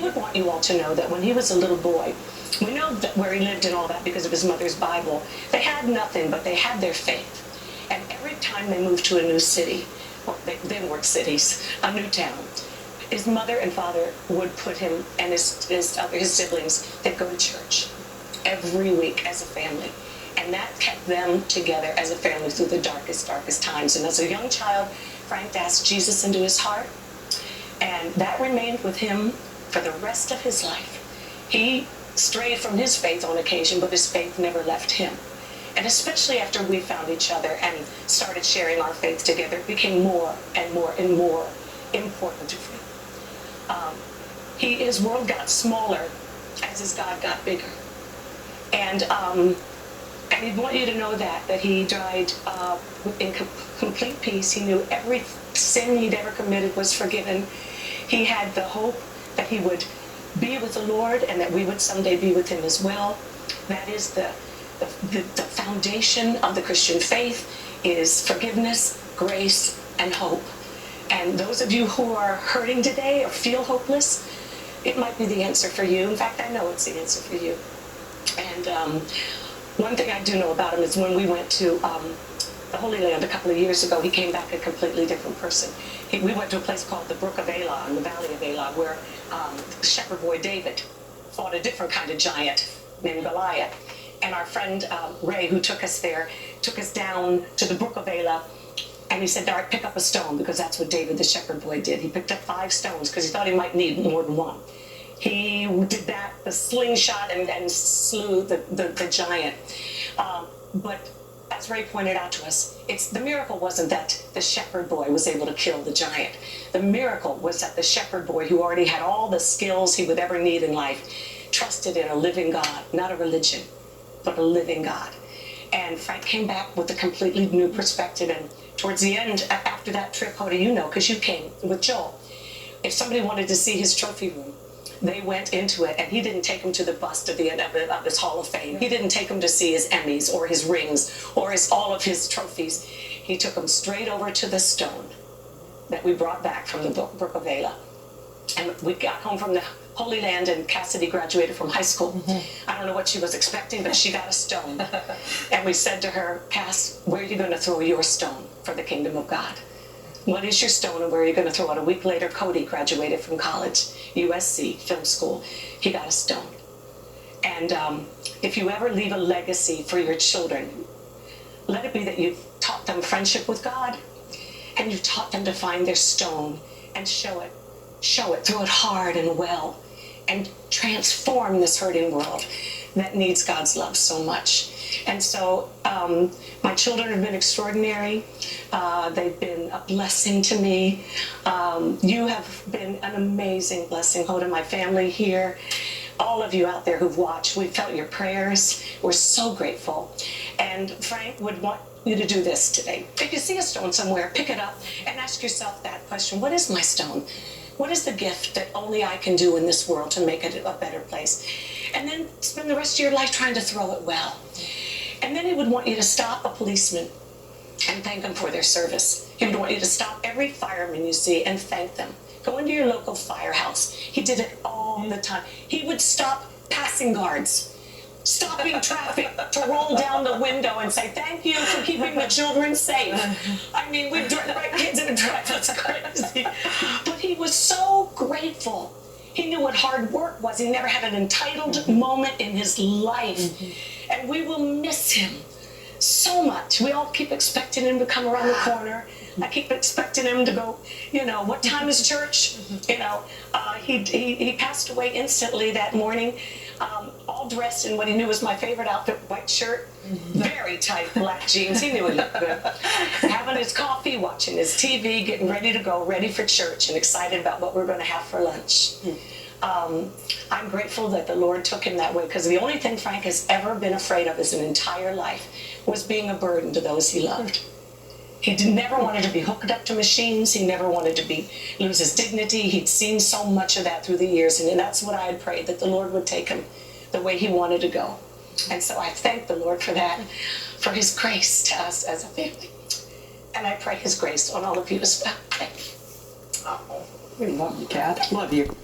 would want you all to know that when he was a little boy, we know that where he lived and all that because of his mother's Bible. They had nothing, but they had their faith. And every time they moved to a new city, well, they weren't cities, a new town, his mother and father would put him and his siblings, they'd go to church every week as a family. And that kept them together as a family through the darkest times. And as a young child, Frank asked Jesus into his heart, and that remained with him for the rest of his life. He strayed from his faith on occasion, but his faith never left him. And especially after we found each other and started sharing our faith together, it became more and more and more important to him. His world got smaller as his God got bigger. And he'd want you to know that he died in complete peace. He knew every sin he'd ever committed was forgiven. He had the hope that he would be with the Lord and that we would someday be with him as well. That is the foundation of the Christian faith, is forgiveness, grace, and hope. And those of you who are hurting today or feel hopeless, it might be the answer for you. In fact, I know it's the answer for you. And one thing I do know about him is when we went to the Holy Land a couple of years ago, he came back a completely different person. We went to a place called the Brook of Elah, in the Valley of Elah, where the shepherd boy David fought a different kind of giant named Goliath. And our friend Ray, who took us there, took us down to the Brook of Elah, and he said, Dart, pick up a stone, because that's what David the shepherd boy did. He picked up 5 stones because he thought he might need more than one. He did that, the slingshot, and slew the giant. But as Ray pointed out to us, the miracle wasn't that the shepherd boy was able to kill the giant. The miracle was that the shepherd boy, who already had all the skills he would ever need in life, trusted in a living God, not a religion, but a living God. And Frank came back with a completely new perspective. And towards the end, after that trip, how do you know? Because you came with Joel. If somebody wanted to see his trophy room, they went into it, and he didn't take them to the bust at the end of his Hall of Fame. He didn't take them to see his Emmys or his rings or all of his trophies. He took them straight over to the stone that we brought back from the Brook of Elah. And we got home from the Holy Land, and Cassidy graduated from high school. Mm-hmm. I don't know what she was expecting, but she got a stone. And we said to her, Cass, where are you going to throw your stone for the kingdom of God? What is your stone, and where are you going to throw it? A week later, Cody graduated from college, USC, film school. He got a stone. And if you ever leave a legacy for your children, let it be that you've taught them friendship with God, and you've taught them to find their stone and show it, throw it hard and well, and transform this hurting world that needs God's love so much. And so my children have been extraordinary. They've been a blessing to me. You have been an amazing blessing, Hoda, my family here. All of you out there who've watched, we felt your prayers. We're so grateful. And Frank would want you to do this today. If you see a stone somewhere, pick it up and ask yourself that question: what is my stone? What is the gift that only I can do in this world to make it a better place? And then spend the rest of your life trying to throw it well. And then he would want you to stop a policeman and thank them for their service. He would want you to stop every fireman you see and thank them. Go into your local firehouse. He did it all the time. He would stop passing guards, stopping traffic to roll down the window and say, thank you for keeping the children safe. I mean, we've right kids in the drive, that's crazy. But he was so grateful. He knew what hard work was. He never had an entitled moment in his life. And we will miss him so much. We all keep expecting him to come around the corner. I keep expecting him to go, what time is church? He passed away instantly that morning, all dressed in what he knew was my favorite outfit, white shirt, very tight black jeans. He knew he looked good. Having his coffee, watching his TV, getting ready to go, ready for church, and excited about what we're going to have for lunch. I'm grateful that the Lord took him that way, because the only thing Frank has ever been afraid of his entire life was being a burden to those he loved. He never wanted to be hooked up to machines. He never wanted to lose his dignity. He'd seen so much of that through the years, and that's what I had prayed, that the Lord would take him the way he wanted to go. And so I thank the Lord for that, for his grace to us as a family. And I pray his grace on all of you as well. Thank you. We love you, Kat. Love you.